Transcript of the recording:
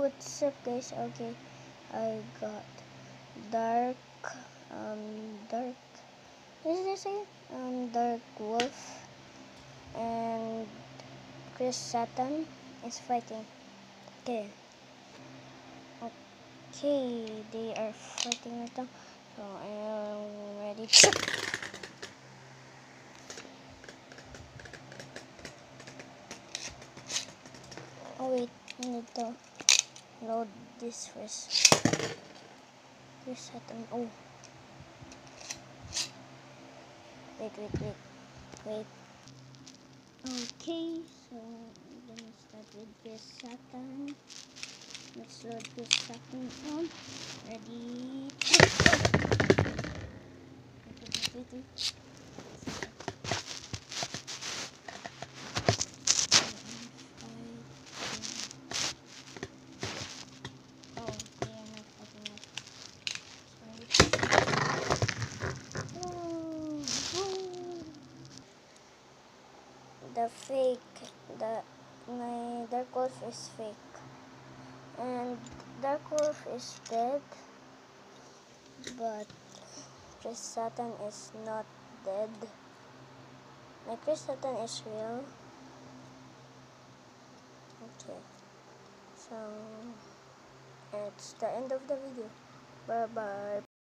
what's up guys? Okay, I got Dark, Dark, what did I say? Dark Wolf and Chris Satan is fighting. Okay. Okay, they are fighting right now. So I'm ready. Oh wait, I need to load this first. Chris Satan. Oh. Wait. Okay, so I'm gonna start with Chris Satan. Let's load Chris Satan on. Ready? Wait. Oh, they are not fighting us. My Dark Wolf is fake, and Dark Wolf is dead, but Chris Satan is not dead. My Chris Satan is real. Okay, so it's the end of the video. Bye bye.